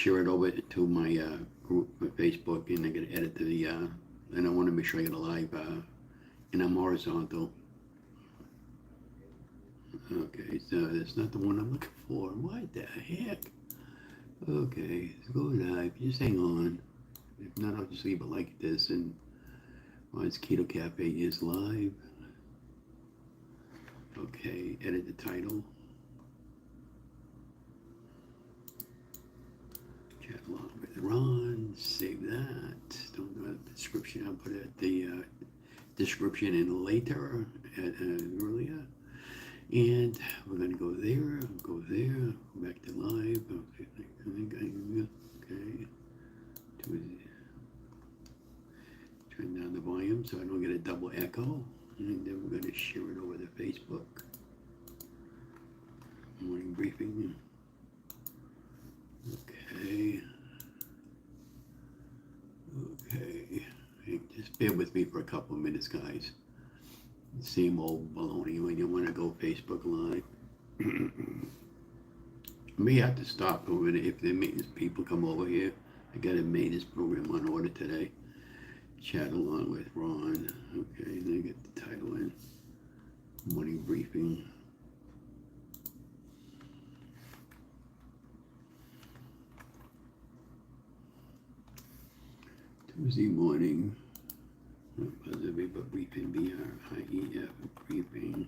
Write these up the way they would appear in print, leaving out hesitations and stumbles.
share it over to my group for Facebook, and I gotta edit the and I want to make sure I get a live and I'm horizontal. Okay, so that's not the one I'm looking for. What the heck? Okay, let's go live. Just hang on. If not, I'll just leave it like this. And it's Keto Cafe is live. Okay, edit the title. Chat along with Ron. Save that. Don't do a description. I'll put it at the description in later, earlier. And we're going to go there, go back to live. Okay, okay. Turn down the volume so I don't get a double echo. And then we're going to share it over to Facebook. Morning briefing. Okay. Okay. Hey, just bear with me for a couple of minutes, guys. Same old baloney when you want to go Facebook Live. I may have to stop over there if the maintenance people come over here. I got a maintenance program on order today. Chat along with Ron. Okay, then get the title in. Morning briefing. Tuesday morning. But briefing, BRIEF briefing,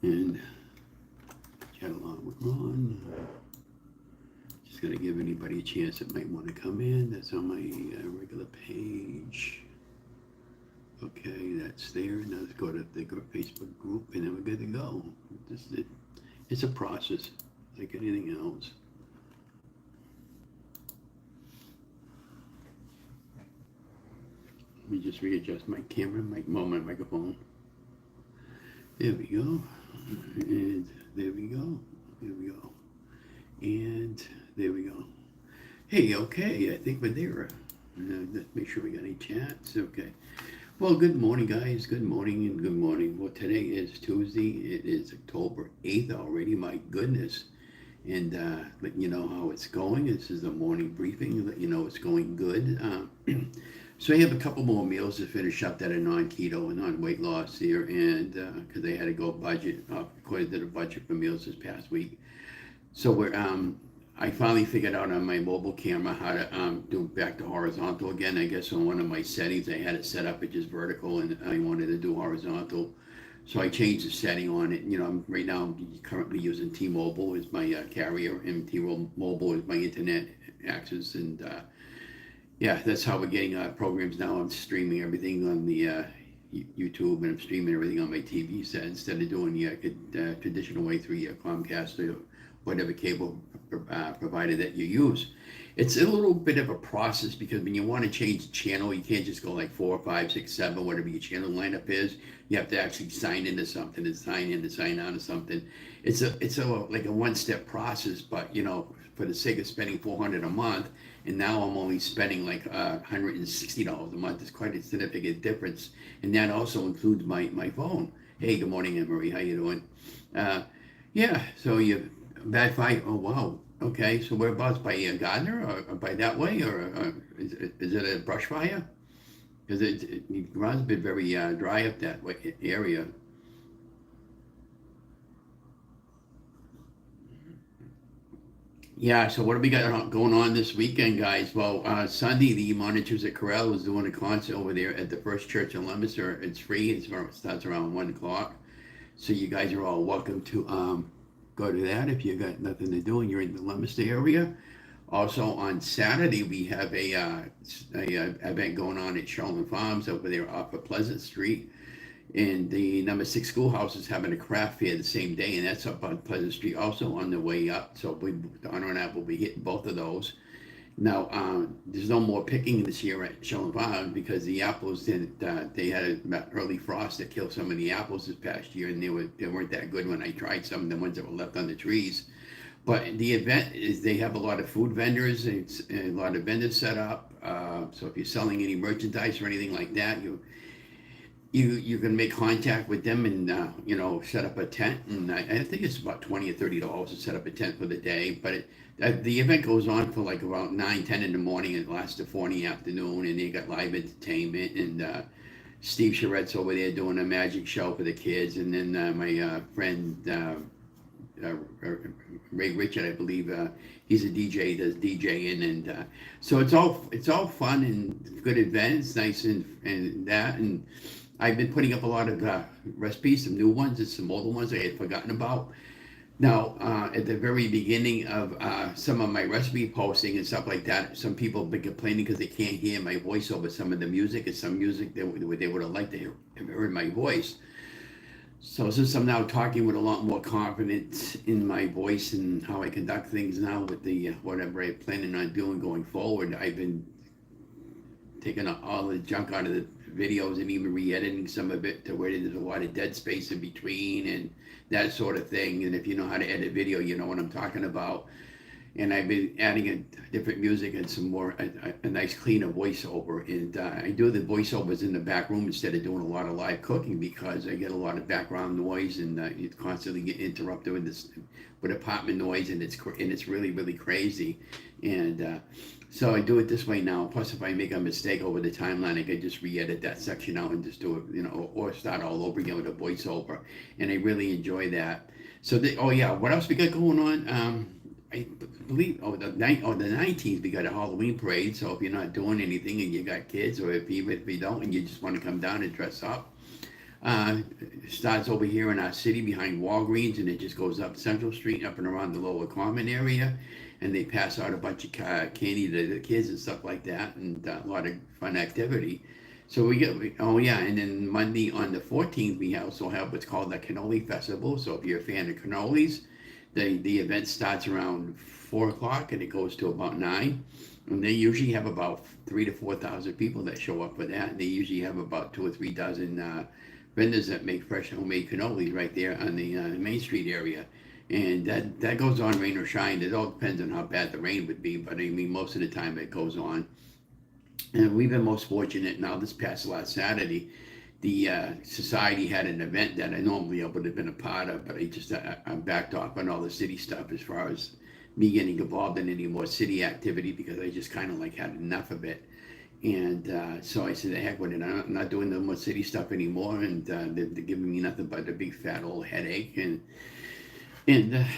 and chat along with Ron. Just gonna give anybody a chance that might want to come in. That's on my regular page. Okay, that's there. Now let's go to the Facebook group, and then we're good to go. It's a process, like anything else. Let me just readjust my camera, my microphone. There we go. And there we go. There we go. And there we go. Hey, okay, I think we're there. Let's make sure we got any chats. Okay. Well, good morning, guys. Good morning and good morning. Well, today is Tuesday. It is October 8th already. My goodness. And let you know how it's going. This is the morning briefing. Let you know it's going good. So I have a couple more meals to finish up that are non-keto and non-weight loss here, and because they had to go budget, according to the budget for meals this past week. So I finally figured out on my mobile camera how to do back to horizontal again. I guess on one of my settings I had it set up at just vertical, and I wanted to do horizontal. So I changed the setting on it. You know, right now I'm currently using T-Mobile as my carrier, and T-Mobile is my internet access, and yeah, that's how we're getting programs now. I'm streaming everything on the YouTube, and I'm streaming everything on my TV set instead of doing the traditional way through your Comcast or whatever cable provider that you use. It's a little bit of a process because when you want to change the channel, you can't just go like 4, 5, 6, 7, whatever your channel lineup is. You have to actually sign into something and sign in to sign out of something. It's like a one-step process, but you know, for the sake of spending $400 a month, and now I'm only spending like $160 a month. It's quite a significant difference, and that also includes my phone. Hey, good morning, Anne Marie. How you doing? Yeah, so you bad fight. Oh wow. Okay, so whereabouts by Gardner or by that way, or is it a brush fire? Because it ground's been very dry up that way, area. Yeah, so what do we got going on this weekend, guys? Well, Sunday, the Monitors at Corral is doing a concert over there at the First Church in Leominster. It's free. It starts around 1 o'clock. So you guys are all welcome to go to that if you got nothing to do and you're in the Leominster area. Also on Saturday, we have a event going on at Charlotte Farms over there off of Pleasant Street. And the number 6 schoolhouse is having a craft fair the same day, and that's up on Pleasant Street also on the way up. So Honor and I will be hitting both of those. Now, there's no more picking this year at Charlotte Farms because the apples didn't. They had an early frost that killed some of the apples this past year, and they weren't that good when I tried some of the ones that were left on the trees. But the event is they have a lot of food vendors. It's a lot of vendors set up. So if you're selling any merchandise or anything like that, you can make contact with them and set up a tent. And I think it's about $20 or $30 to set up a tent for the day. But The event goes on for like about 9, 10 in the morning and lasts to 4 in the afternoon, and they got live entertainment, and Steve Charette's over there doing a magic show for the kids, and then my friend uh, uh, Ray Richard, I believe, he's a DJ, does DJing, and so it's all fun and good events, nice and that, and I've been putting up a lot of recipes, some new ones and some older ones I had forgotten about. Now, at the very beginning of some of my recipe posting and stuff like that, some people have been complaining because they can't hear my voice over some of the music, and some music they would have liked to have heard my voice. So since I'm now talking with a lot more confidence in my voice and how I conduct things now with the whatever I'm planning on doing going forward, I've been taking all the junk out of the videos and even re-editing some of it to where there's a lot of dead space in between and that sort of thing. And if you know how to edit video, you know what I'm talking about. And I've been adding a different music and some more a nice cleaner voiceover. And I do the voiceovers in the back room instead of doing a lot of live cooking because I get a lot of background noise and you constantly get interrupted with apartment noise, and it's really crazy. And so I do it this way now. Plus, if I make a mistake over the timeline, I can just re-edit that section out and just do it, or start all over again with a voiceover. And I really enjoy that. So, oh yeah, what else we got going on? I believe the 19th we got a Halloween parade. So if you're not doing anything and you got kids, or if you don't and you just want to come down and dress up, it starts over here in our city behind Walgreens, and it just goes up Central Street, up and around the Lower Common area, and they pass out a bunch of candy to the kids and stuff like that, and a lot of fun activity. So oh yeah, and then Monday on the 14th we also have what's called the Cannoli Festival. So if you're a fan of cannolis, the event starts around 4 o'clock and it goes to about 9. And they usually have about 3 to 4 thousand people that show up for that. And they usually have about 2 or 3 dozen vendors that make fresh homemade cannolis right there on the Main Street area. And that goes on rain or shine. It all depends on how bad the rain would be, but I mean most of the time it goes on. And we've been most fortunate now. This past last Saturday, the society had an event that I normally would have been a part of, but I backed off on all the city stuff as far as me getting involved in any more city activity because I just kind of like had enough of it. And so I said, the heck with it, I'm not doing no more city stuff anymore, and they're giving me nothing but a big fat old headache. And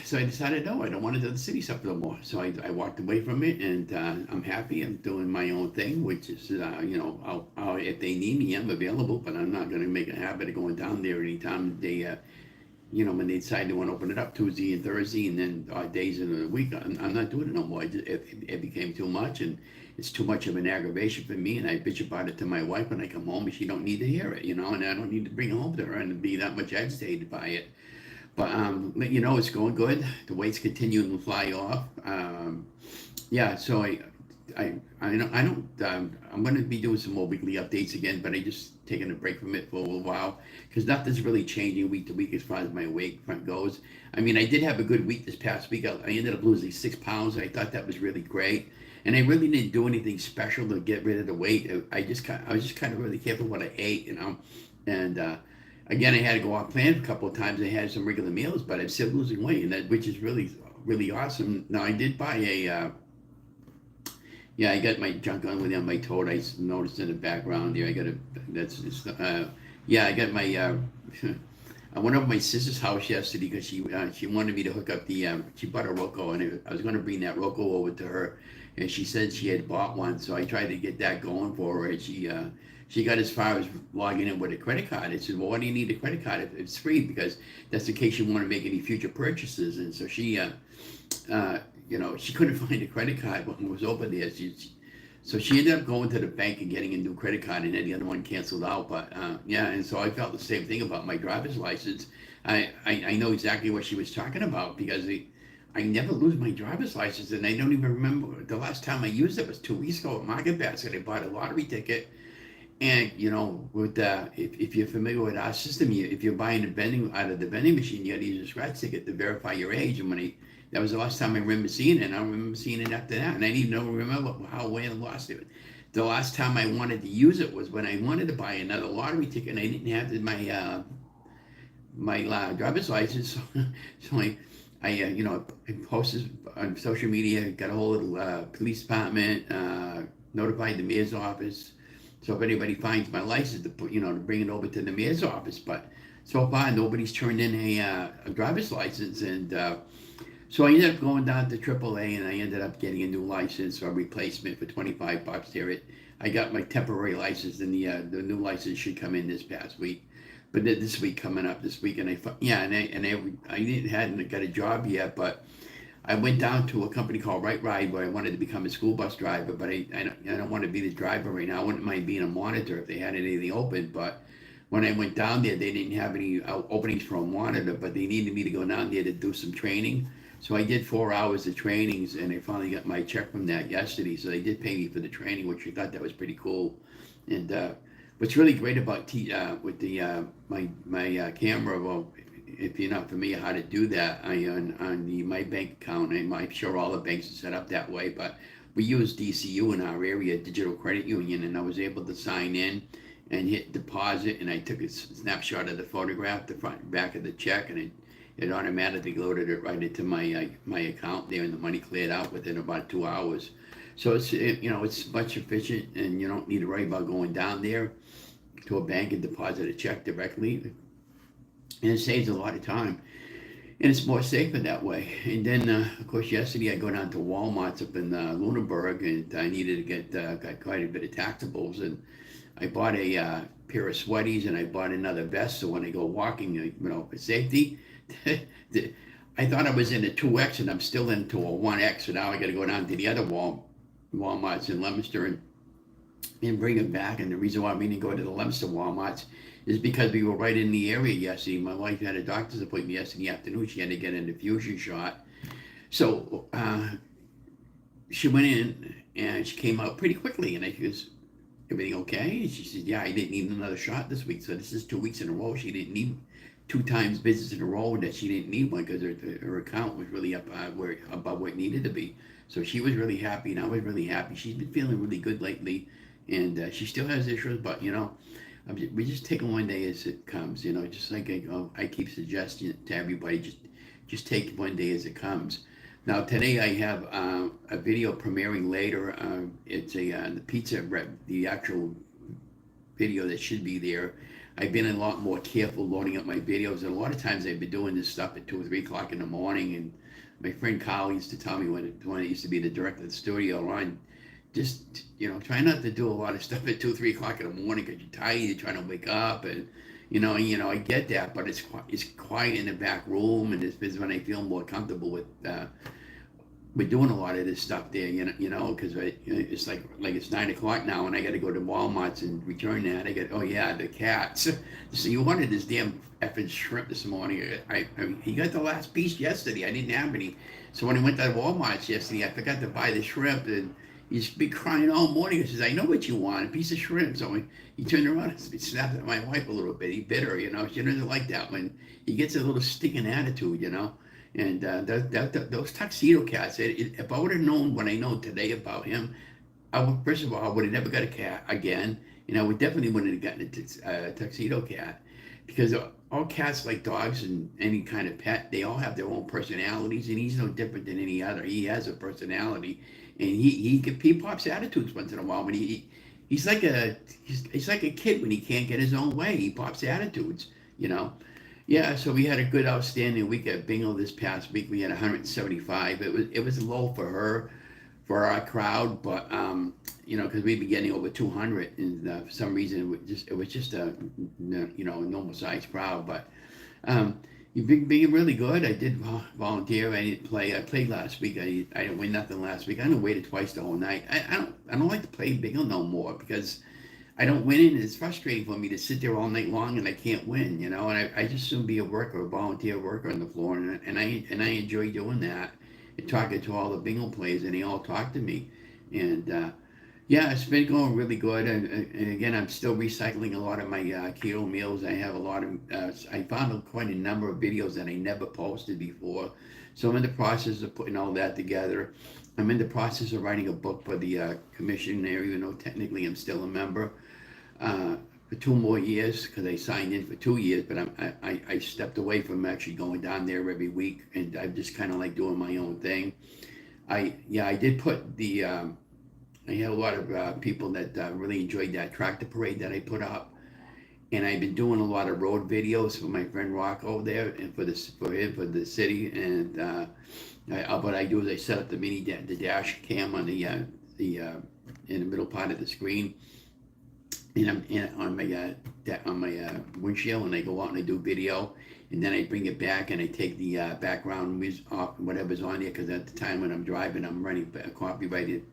so I decided, no, I don't want to do the city stuff no more. So I walked away from it, and I'm happy. I'm doing my own thing, which is, if they need me, I'm available, but I'm not going to make a habit of going down there anytime they, when they decide they want to open it up Tuesday and Thursday and then days in the week. I'm not doing it no more. It became too much, and it's too much of an aggravation for me, and I bitch about it to my wife when I come home, and she don't need to hear it, and I don't need to bring it home to her and be that much agitated by it. But it's going good. The weights continuing to fly off. Yeah, so I'm going to be doing some more weekly updates again, but I just taking a break from it for a little while because nothing's really changing week to week as far as my weight front goes. I mean, I did have a good week this past week. I ended up losing 6 pounds. I thought that was really great, and I really didn't do anything special to get rid of the weight. I was just kind of really careful what I ate, and again, I had to go off plan a couple of times. I had some regular meals, but I'm still losing weight, which is really awesome. Now I did buy I got my junk on with on my tote. I noticed in the background there. I got my. I went over to my sister's house yesterday because she wanted me to hook up she bought a Roku, and I was going to bring that Roku over to her, and she said she had bought one, so I tried to get that going for her, and she got as far as logging in with a credit card. I said, well, why do you need a credit card if it's free? Because that's in case you want to make any future purchases. And so she couldn't find a credit card when it was over there. So she ended up going to the bank and getting a new credit card, and then the other one canceled out. But and so I felt the same thing about my driver's license. I know exactly what she was talking about because I never lose my driver's license, and I don't even remember the last time I used it was 2 weeks ago at Market Basket. I bought a lottery ticket. And with if you're familiar with our system, if you're buying out of the vending machine, you got to use a scratch ticket to verify your age. And that was the last time I remember seeing it. I don't remember seeing it after that, and I didn't even remember when I lost it. The last time I wanted to use it was when I wanted to buy another lottery ticket, and I didn't have my driver's license. So I posted on social media, got a hold of the police department, notified the mayor's office. So if anybody finds my license, to put, to bring it over to the mayor's office. But so far, nobody's turned in a driver's license, and so I ended up going down to AAA, and I ended up getting a new license or replacement for $25 there. I got my temporary license, and the new license should come in this past week. But this week coming up this week, and I didn't hadn't got a job yet, but I went down to a company called Right Ride where I wanted to become a school bus driver, but I don't want to be the driver right now. I wouldn't mind being a monitor if they had anything open, but when I went down there, they didn't have any openings for a monitor, but they needed me to go down there to do some training. So I did 4 hours of trainings, and I finally got my check from that yesterday. So they did pay me for the training, which I thought that was pretty cool. And what's really great about with the my camera, well, if you're not familiar how to do that, on the my bank account, I'm sure all the banks are set up that way, but we use DCU in our area, Digital Credit Union, and I was able to sign in and hit deposit, and I took a snapshot of the photograph, the front and back of the check, and it automatically loaded it right into my account there, and the money cleared out within about 2 hours. So it's much efficient, and you don't need to worry about going down there to a bank and deposit a check directly, and it saves a lot of time, and it's more safer that way. And then, of course, yesterday I go down to Walmart's up in Lunenburg, and I needed to got quite a bit of taxables, and I bought a pair of sweaties, and I bought another vest so when I go walking, for safety. I thought I was in a 2X, and I'm still into a 1X, so now I got to go down to the other Walmart's in Leominster and bring them back. And the reason why we didn't go to the Leominster Walmart's is because we were right in the area yesterday. My wife had a doctor's appointment yesterday afternoon. She had to get an infusion shot. So she went in, and she came out pretty quickly, and I goes, everything okay? And she said, yeah, I didn't need another shot this week. So this is 2 weeks in a row. She didn't need 2 times visits in a row that she didn't need one because her account was really up above where it needed to be. So she was really happy, and I was really happy. She's been feeling really good lately, and she still has issues, but we just take it one day as it comes. Just like I keep suggesting to everybody, just take it one day as it comes. Now today I have a video premiering later. It's the pizza rep, the actual video that should be there. I've been a lot more careful loading up my videos, and a lot of times I've been doing this stuff at 2 or 3 o'clock in the morning. And my friend Kyle used to tell me when I used to be the director of the studio, Ron, just try not to do a lot of stuff at 2 or 3 o'clock in the morning because you're tired, you're trying to wake up, and I get that, but it's quiet in the back room, and this is when I feel more comfortable with. We're doing a lot of this stuff there, because it's like it's 9 o'clock now, and I got to go to Walmart's and return that. I got, oh yeah, the cats. So you wanted this damn effing shrimp this morning. He got the last piece yesterday. I didn't have any, so when I went to Walmart's yesterday, I forgot to buy the shrimp, and he's been crying all morning. He says, I know what you want, a piece of shrimp. So he turned around and snapped at my wife a little bit. He bit her, she doesn't like that when he gets a little stinking attitude. And those tuxedo cats, if I would have known what I know today about him, first of all, I would have never got a cat again, and I would definitely wouldn't have gotten a tuxedo cat, because all cats, like dogs and any kind of pet, they all have their own personalities, and he's no different than any other. He has a personality, and he pops attitudes once in a while. When he's like a kid when he can't get his own way. He pops attitudes. Yeah, so we had a good outstanding week at bingo this past week. We had 175. It was low for our crowd, but because we've been getting over 200, and for some reason it was just a normal sized crowd. But you've been being really good. I did volunteer. I didn't play. I played last week. I didn't win nothing last week. I didn't waited twice the whole night. I don't like to play bingo no more because I don't win it, and it's frustrating for me to sit there all night long and I can't win, and I just soon be a worker, a volunteer worker on the floor, and I enjoy doing that and talking to all the bingo players, and they all talk to me, and yeah, it's been going really good, and again, I'm still recycling a lot of my keto meals. I have a lot of, I found quite a number of videos that I never posted before, so I'm in the process of putting all that together. I'm in the process of writing a book for the commission there, even though technically I'm still a member. Uh, for 2 more years because I signed in for 2 years, but I stepped away from actually going down there every week, and I'm just kind of like doing my own thing. I did put the I had a lot of people that really enjoyed that tractor parade that I put up, and I've been doing a lot of road videos for my friend Rocco there, and for him for the city. And what I do is I set up the the dash cam on the in the middle part of the screen, and I'm on my windshield, and I go out and I do video, and then I bring it back and I take the background music off, whatever's on there, because at the time when I'm driving, I'm running a copyrighted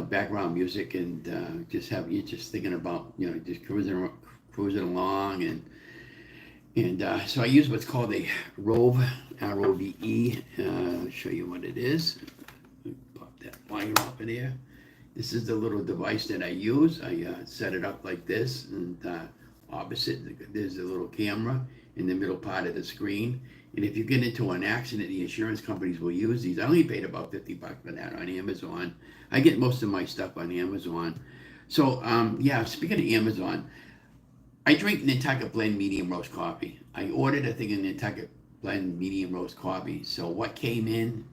background music, and you just thinking about just cruising along, and so I use what's called a Rove, ROVE. I'll show you what it is. Pop that wire off of there. This is the little device that I use. I set it up like this, and opposite there's a little camera in the middle part of the screen. And if you get into an accident, the insurance companies will use these. I only paid about $50 for that on Amazon. I get most of my stuff on Amazon. So speaking of Amazon, I drink Nantucket Blend medium roast coffee. I ordered a thing of Nantucket Blend medium roast coffee. So what came in?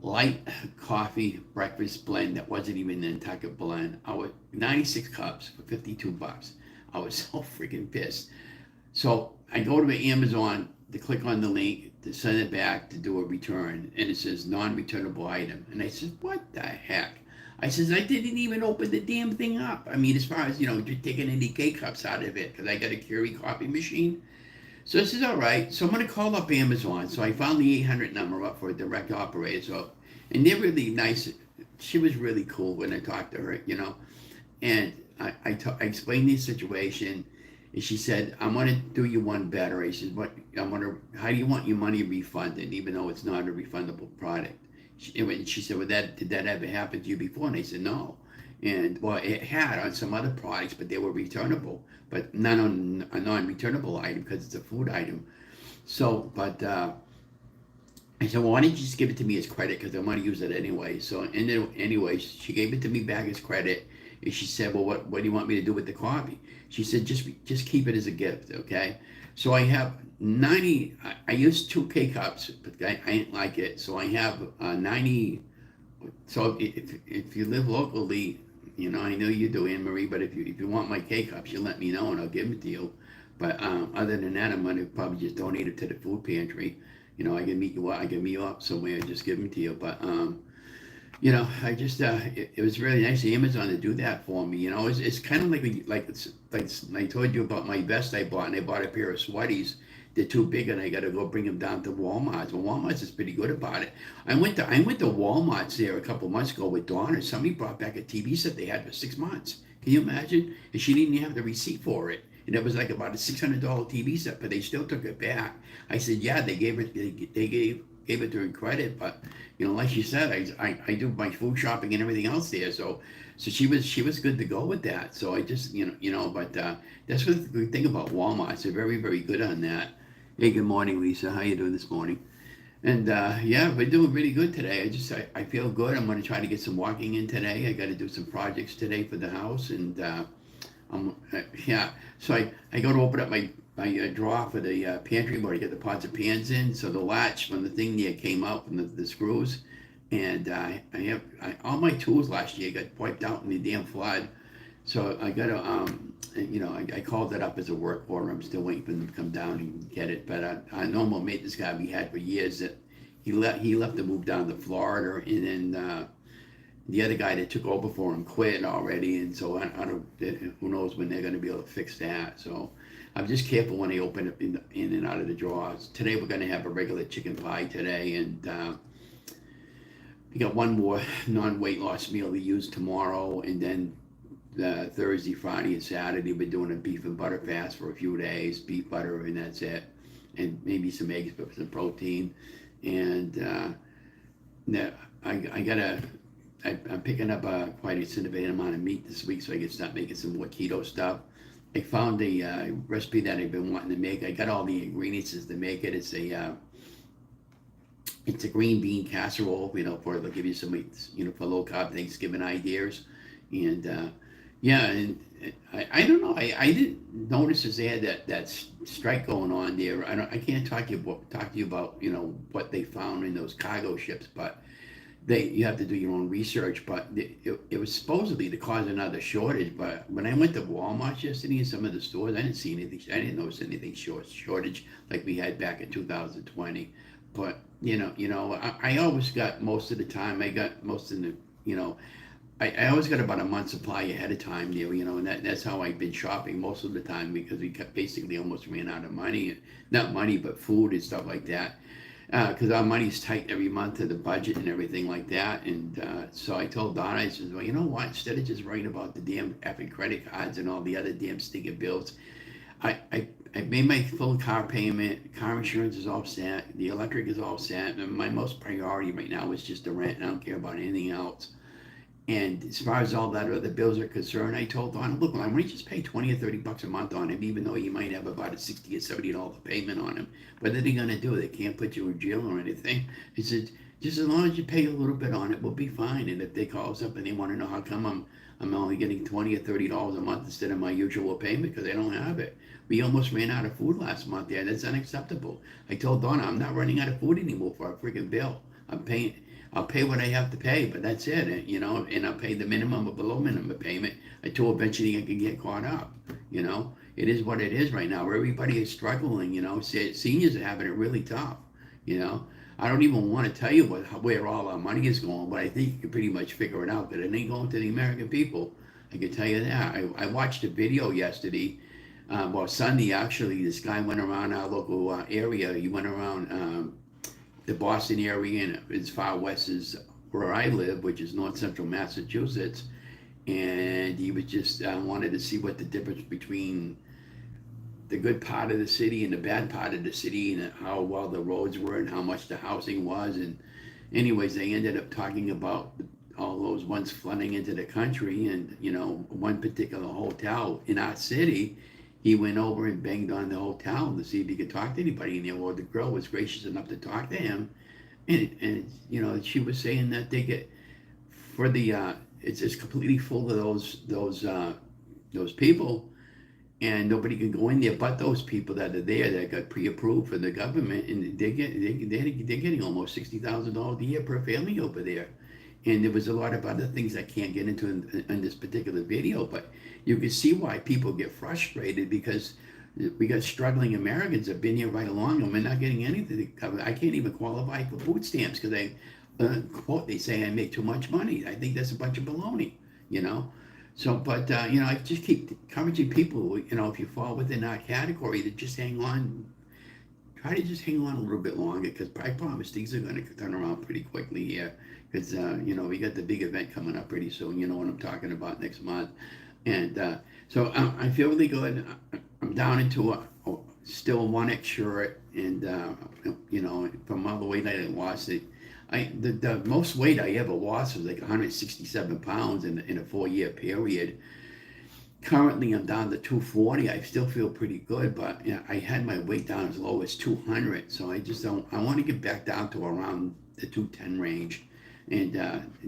Light coffee breakfast blend that wasn't even Nantucket Blend. I was 96 cups for $52. I was so freaking pissed. So I go to Amazon to click on the link to send it back to do a return, and it says non-returnable item. And I said, what the heck? I says, I didn't even open the damn thing up. I mean, as far as, just taking any K-cups out of it, because I got a Keurig coffee machine. So this is all right. So I'm going to call up Amazon. So I found the 800 number up for a direct operator. So, and they're really nice. She was really cool when I talked to her, And I explained the situation, and she said, "I'm going to do you one better." I said, how do you want your money refunded, even though it's not a refundable product? She said, did that ever happen to you before? And I said, no. And well, it had on some other products, but they were returnable, but not on a non-returnable item because it's a food item. So, but I said, well, why don't you just give it to me as credit, because I want to use it anyway. So, and then, anyway, she gave it to me back as credit, and she said, well, what do you want me to do with the coffee? She said, just keep it as a gift, okay? So I have 90. I used 2 K-cups, but I didn't like it. So I have 90. So if you live locally, I know you do, Anne Marie, but if you want my K-cups, you let me know and I'll give them to you. But other than that, I'm gonna probably just donate it to the food pantry. I can meet you up. I can meet you up somewhere and just give them to you. But I just it was really nice of Amazon to do that for me. It's kind of like I told you about my vest I bought, and I bought a pair of sweaties. They're too big, and I got to go bring them down to Walmart. Well, Walmart's is pretty good about it. I went to Walmart's there a couple months ago with Dawn, and somebody brought back a TV set they had for 6 months. Can you imagine? And she didn't even have the receipt for it. And it was like about a $600 TV set, but they still took it back. I said, yeah, they gave it to her credit, but like you said, I do my food shopping and everything else there, so she was good to go with that. So I just but that's what the good thing about Walmart. They're very, very good on that. Hey, good morning, Lisa. How you doing this morning? And we're doing really good today. I feel good. I'm going to try to get some walking in today. I got to do some projects today for the house, and So I go to open up my drawer for the pantry where I get the pots and pans in. So the latch from the thing there came out from the screws, and all my tools last year got wiped out in the damn flood. So I got to I called it up as a work order. I'm still waiting for them to come down and get it. But I know my mate, this guy we had for years, that he left to move down to Florida, and then the other guy that took over for him quit already, and so I don't. Who knows when they're going to be able to fix that? So I'm just careful when I open it in and out of the drawers. Today we're going to have a regular chicken pie today, and we got one more non-weight loss meal to use tomorrow, and then Thursday, Friday, and Saturday we're doing a beef and butter fast for a few days. Beef, butter, and that's it, and maybe some eggs for some protein. And I'm picking up quite a significant amount of meat this week, so I can start making some more keto stuff. I found a recipe that I've been wanting to make. I got all the ingredients to make it. It's a green bean casserole, they'll give you some, for low carb Thanksgiving ideas. And Yeah, and I don't know. I didn't notice as they had that strike going on there. I can't talk to you about what they found in those cargo ships, but you have to do your own research. But it was supposedly to cause another shortage. But when I went to Walmart yesterday in some of the stores, I didn't see anything. I didn't notice anything shortage like we had back in 2020. But I always got most of the time. I got most of the you know I always got about a month supply ahead of time there, and that's how I've been shopping most of the time because we basically almost ran out of money, not money, but food and stuff like that. Because our money's tight every month to the budget and everything like that. And so I told Donna, I said, well, you know what? Instead of just writing about the damn effing credit cards and all the other damn stinking bills, I, I, I made my full car payment. Car insurance is all set. The electric is all set. And my most priority right now is just the rent. And I don't care about anything else. And as far as all that other bills are concerned, I told Don, look, why don't you just pay 20 or 30 bucks a month on him, even though you might have about a 60 or $70 payment on him. What are they going to do? They can't put you in jail or anything. He said, just as long as you pay a little bit on it, we'll be fine. And if they call us up and they want to know how come I'm only getting 20 or $30 a month instead of my usual payment because I don't have it. We almost ran out of food last month. Yeah, that's unacceptable. I told Donna I'm not running out of food anymore for a freaking bill. I'm paying. I'll pay what I have to pay, but that's it, and I'll pay the minimum or below minimum payment until eventually I can get caught up, It is what it is right now. Everybody is struggling, Seniors are having it really tough, you know. I don't even want to tell you where all our money is going, but I think you can pretty much figure it out that it ain't going to the American people. I can tell you that. I watched a video yesterday, well, Sunday actually. This guy went around our local area. He went around the Boston area and as far west as where I live, which is north central Massachusetts. And he was just wanted to see what the difference between the good part of the city and the bad part of the city and how well the roads were and how much the housing was. And anyways, they ended up talking about all those ones flooding into the country. And one particular hotel in our city, he went over and banged on the hotel to see if he could talk to anybody in there. Well, the girl was gracious enough to talk to him, and she was saying that they get for the it's just completely full of those people, and nobody can go in there but those people that are there that got pre-approved for the government, and they're getting almost $60,000 a year per family over there. And there was a lot of other things I can't get into in this particular video, but you can see why people get frustrated because we got struggling Americans that have been here right along and we're not getting anything covered. I can't even qualify for food stamps because quote, they say I make too much money. I think that's a bunch of baloney, you know. So, but I just keep encouraging people, if you fall within our category, to just hang on. Try to just hang on a little bit longer because I promise things are going to turn around pretty quickly here. Because we got the big event coming up pretty soon. You know what I'm talking about next month, and so I feel really good. I'm down into still 1X shirt, and from all the weight I lost, the most weight I ever lost was like 167 pounds in a 4-year period. Currently, I'm down to 240. I still feel pretty good, but I had my weight down as low as 200. So I just don't. I want to get back down to around the 210 range, and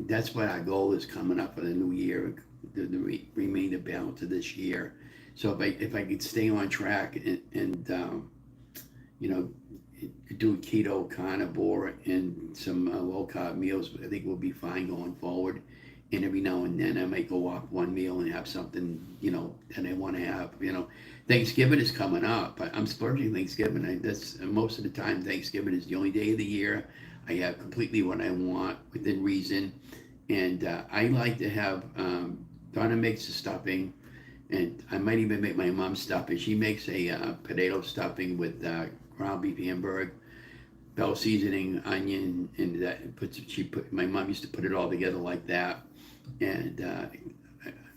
that's what our goal is coming up for the new year, the remainder balance of this year. So if I could stay on track and you know do keto, carnivore, and some low carb meals, I think we'll be fine going forward. And every now and then I might go off one meal and have something, that I want to have. Thanksgiving is coming up. I'm splurging Thanksgiving. That's most of the time. Thanksgiving is the only day of the year I have completely what I want within reason. And I like to have Donna makes the stuffing, and I might even make my mom stuffing. She makes a potato stuffing with ground beef Hamburg, bell seasoning, onion, and my mom used to put it all together like that. And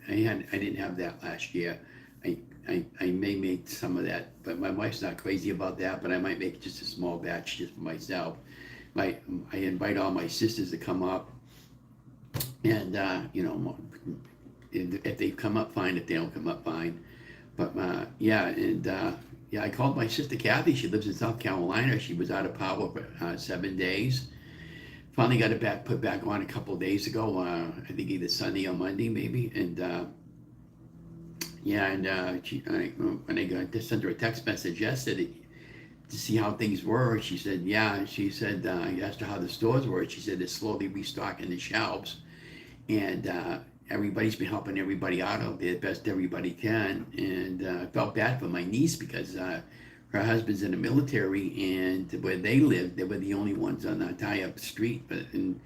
I didn't have that last year. I may make some of that, but my wife's not crazy about that. But I might make just a small batch just for myself. I invite all my sisters to come up, and if they come up, fine. If they don't come up, fine. But yeah, I called my sister Kathy. She lives in South Carolina. She was out of power for 7 days. Finally got it put back on a couple of days ago. I think either Sunday or Monday maybe. And Yeah, and when I got just sent her a text message yesterday to see how things were, she said, yeah, she said, I asked her how the stores were. She said they're slowly restocking the shelves, and everybody's been helping everybody out there best everybody can. And I felt bad for my niece because her husband's in the military, and where they lived, they were the only ones on that tie up street. But and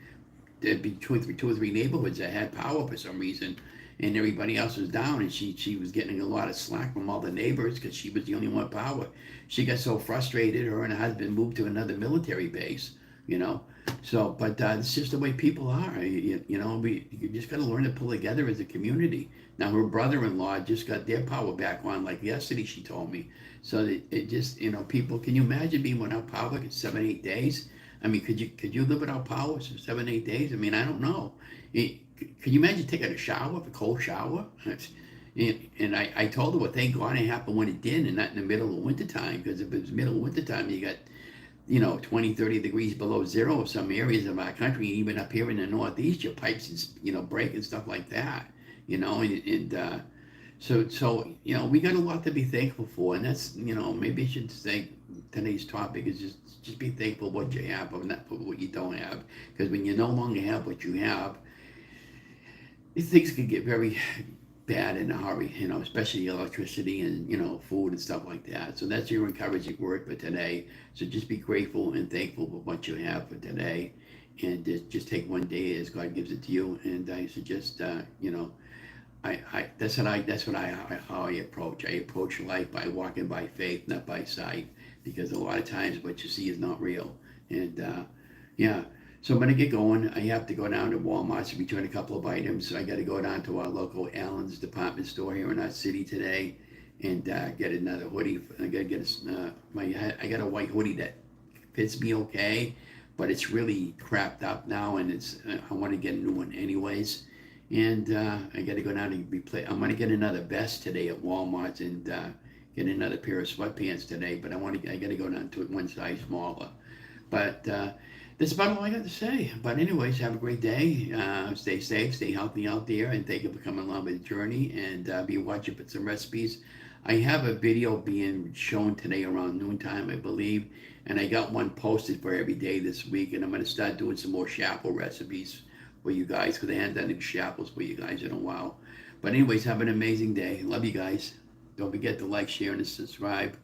there'd be two or three neighborhoods that had power for some reason, and everybody else was down. And she was getting a lot of slack from all the neighbors because she was the only one with power. She got so frustrated. Her and her husband moved to another military base. You know, so but it's just the way people are. You just got to learn to pull together as a community. Now her brother-in-law just got their power back on like yesterday. She told me. So it just people. Can you imagine being without power for 7 8 days? I mean, could you live without power for 7 8 days? I mean, I don't know. Could you imagine taking a shower, a cold shower? And I told her, well, thank God it happened when it did, and not in the middle of wintertime. Because if it was middle of wintertime, you got 20, 30 degrees below zero in some areas of our country, even up here in the Northeast, your pipes is break and stuff like that. So we got a lot to be thankful for, and that's maybe I should say today's topic is just be thankful what you have, but not for what you don't have, because when you no longer have what you have, these things can get very bad in a hurry, especially electricity and food and stuff like that. So that's your encouraging word for today. So just be grateful and thankful for what you have for today, and just take one day as God gives it to you. And I suggest, how I approach. I approach life by walking by faith, not by sight, because a lot of times what you see is not real. And yeah, so I'm gonna get going. I have to go down to Walmart to return a couple of items. So I got to go down to our local Allen's department store here in our city today, and get another hoodie. I got to get I got a white hoodie that fits me okay, but it's really crapped up now, and I want to get a new one anyways. And I got to go down and replace. I'm going to get another vest today at Walmart, and get another pair of sweatpants today. But I got to go down to one size smaller. But that's about all I got to say. But anyways, have a great day. Stay safe, stay healthy out there, and thank you for coming along with the journey. And be watching for some recipes. I have a video being shown today around noontime, I believe, and I got one posted for every day this week. And I'm going to start doing some more chapel recipes for you guys, because I haven't done any chapels for you guys in a while. But anyways, have an amazing day. Love you guys. Don't forget to like, share, and subscribe.